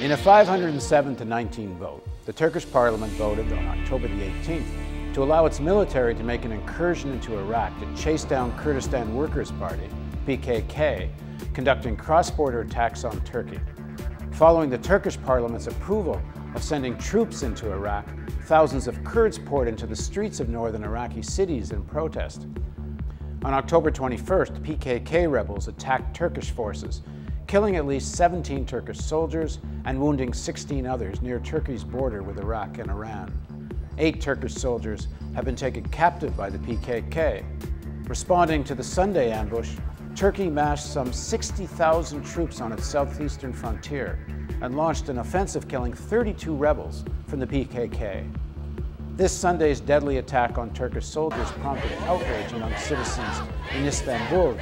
In a 507-19 vote, the Turkish parliament voted on October the 18th to allow its military to make an incursion into Iraq to chase down Kurdistan Workers' Party, PKK, conducting cross-border attacks on Turkey. Following the Turkish parliament's approval of sending troops into Iraq, thousands of Kurds poured into the streets of northern Iraqi cities in protest. On October 21st, PKK rebels attacked Turkish forces, killing at least 17 Turkish soldiers and wounding 16 others near Turkey's border with Iraq and Iran. 8 Turkish soldiers have been taken captive by the PKK. Responding to the Sunday ambush, Turkey massed some 60,000 troops on its southeastern frontier and launched an offensive killing 32 rebels from the PKK. This Sunday's deadly attack on Turkish soldiers prompted outrage among citizens in Istanbul.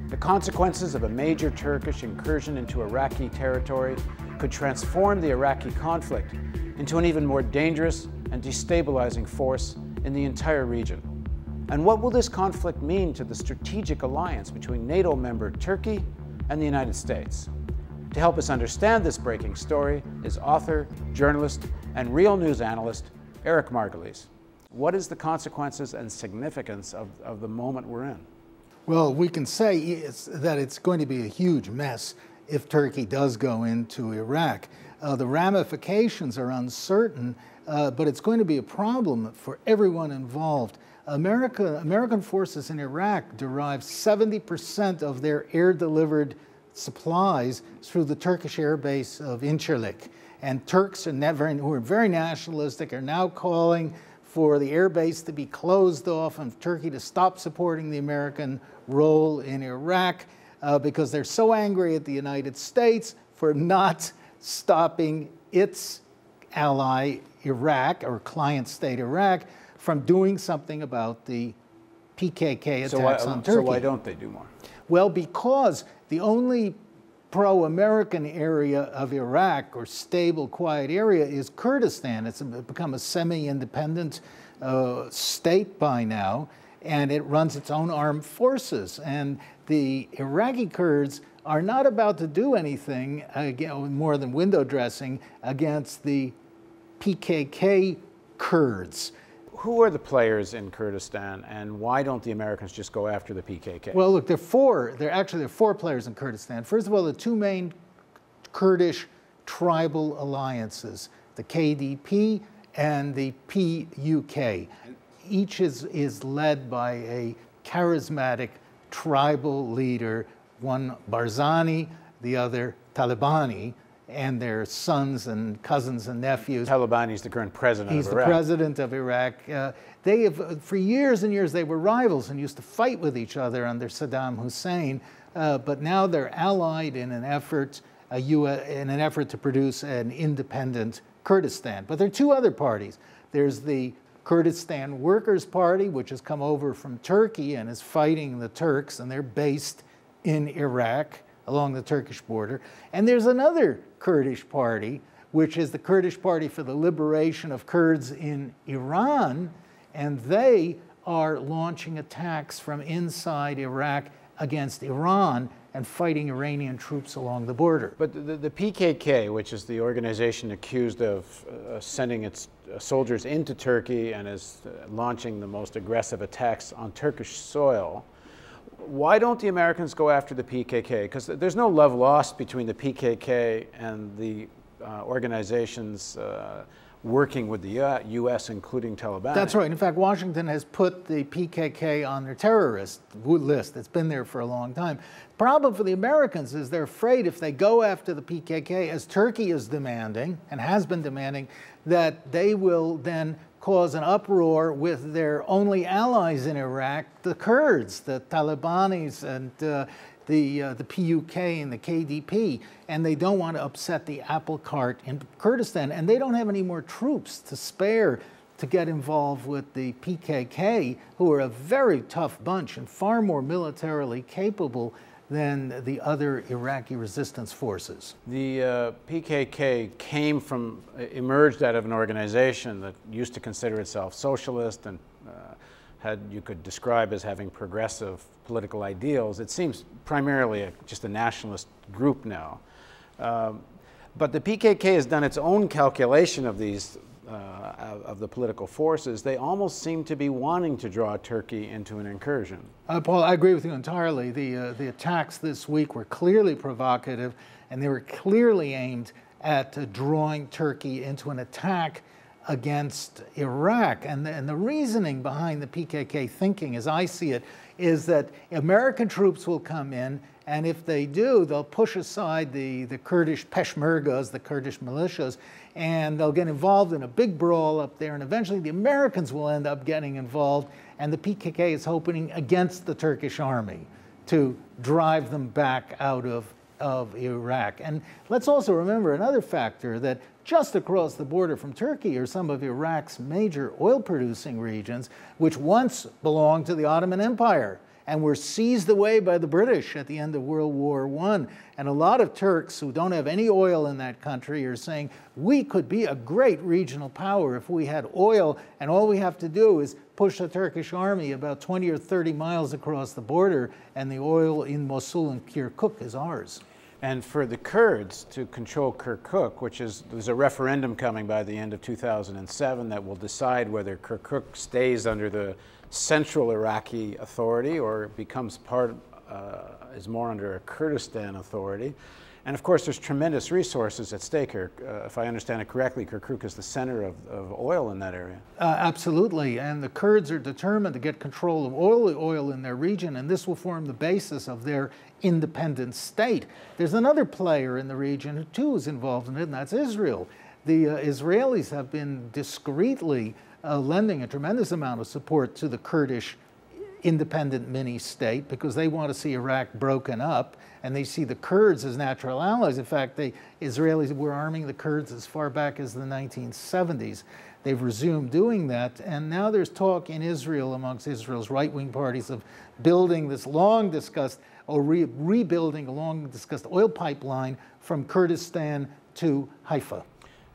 The consequences of a major Turkish incursion into Iraqi territory could transform the Iraqi conflict into an even more dangerous and destabilizing force in the entire region. And what will this conflict mean to the strategic alliance between NATO member Turkey and the United States? To help us understand this breaking story is author, journalist, and Real News analyst Eric Margolis. What is the consequences and significance of the moment we're in? Well, we can say that it's going to be a huge mess if Turkey does go into Iraq. The ramifications are uncertain, but it's going to be a problem for everyone involved. American forces in Iraq derive 70% of their air-delivered supplies through the Turkish air base of Incirlik. And Turks who are very nationalistic are now calling for the air base to be closed off and Turkey to stop supporting the American role in Iraq because they're so angry at the United States for not stopping its ally Iraq, or client state Iraq, from doing something about the PKK attacks on Turkey. So why don't they do more? Well, because the only pro-American area of Iraq, or stable, quiet area, is Kurdistan. It's become a semi-independent state by now, and it runs its own armed forces. And the Iraqi Kurds are not about to do anything more than window dressing against the PKK Kurds. Who are the players in Kurdistan, and why don't the Americans just go after the PKK? Well, look, there are 4 players in Kurdistan. First of all, the 2 main Kurdish tribal alliances, the KDP and the PUK. Each is led by a charismatic tribal leader, one Barzani, the other Talabani, and their sons and cousins and nephews. Talabani is the current president of Iraq. He's the president of Iraq. They have, for years and years, they were rivals and used to fight with each other under Saddam Hussein. But now they're allied in an effort to produce an independent Kurdistan. But there are 2 other parties. There's the Kurdistan Workers' Party, which has come over from Turkey and is fighting the Turks, and they're based in Iraq along the Turkish border. And there's another Kurdish party, which is the Kurdish Party for the Liberation of Kurds in Iran, and they are launching attacks from inside Iraq against Iran and fighting Iranian troops along the border. But the PKK, which is the organization accused of sending its soldiers into Turkey and is launching the most aggressive attacks on Turkish soil, why don't the Americans go after the PKK? Because there's no love lost between the PKK and the organizations working with the U.S., including Taliban. That's right. In fact, Washington has put the PKK on their terrorist list. It's been there for a long time. The problem for the Americans is they're afraid if they go after the PKK, as Turkey is demanding and has been demanding, that they will then cause an uproar with their only allies in Iraq, the Kurds, the Talibanis, and the PUK and the KDP, and they don't want to upset the apple cart in Kurdistan, and they don't have any more troops to spare to get involved with the PKK, who are a very tough bunch and far more militarily capable than the other Iraqi resistance forces. The PKK emerged out of an organization that used to consider itself socialist and you could describe as having progressive political ideals. It seems primarily just a nationalist group now. But the PKK has done its own calculation of these, of the political forces. They almost seem to be wanting to draw Turkey into an incursion. Paul, I agree with you entirely. The attacks this week were clearly provocative, and they were clearly aimed at drawing Turkey into an attack against Iraq. And the reasoning behind the PKK thinking, as I see it, is that American troops will come in, and if they do, they'll push aside the Kurdish Peshmergas, the Kurdish militias, and they'll get involved in a big brawl up there, and eventually the Americans will end up getting involved, and the PKK is hoping against the Turkish army to drive them back out of Iraq. And let's also remember another factor, that just across the border from Turkey are some of Iraq's major oil-producing regions, which once belonged to the Ottoman Empire and were seized away by the British at the end of World War I. And a lot of Turks who don't have any oil in that country are saying, we could be a great regional power if we had oil, and all we have to do is push the Turkish army about 20 or 30 miles across the border, and the oil in Mosul and Kirkuk is ours. And for the Kurds to control Kirkuk, there's a referendum coming by the end of 2007 that will decide whether Kirkuk stays under the central Iraqi authority or becomes is more under a Kurdistan authority. And of course, there's tremendous resources at stake here. If I understand it correctly, Kirkuk is the center of oil in that area. Absolutely, and the Kurds are determined to get control of oil in their region, and this will form the basis of their independent state. There's another player in the region who too is involved in it, and that's Israel. The Israelis have been discreetly lending a tremendous amount of support to the Kurdish independent mini-state because they want to see Iraq broken up, and they see the Kurds as natural allies. In fact, the Israelis were arming the Kurds as far back as the 1970s. They've resumed doing that, and now there's talk in Israel amongst Israel's right-wing parties of building this long-discussed, or rebuilding a long-discussed oil pipeline from Kurdistan to Haifa.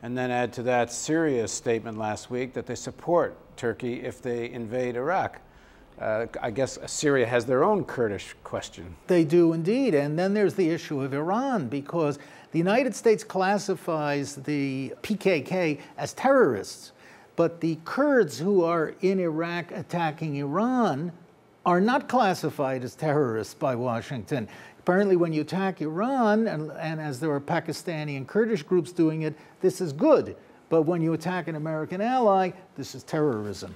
And then add to that Syria's statement last week that they support Turkey if they invade Iraq. I guess Syria has their own Kurdish question. They do indeed. And then there's the issue of Iran, because the United States classifies the PKK as terrorists, but the Kurds who are in Iraq attacking Iran are not classified as terrorists by Washington. Apparently, when you attack Iran, and as there are Pakistani and Kurdish groups doing it, this is good. But when you attack an American ally, this is terrorism.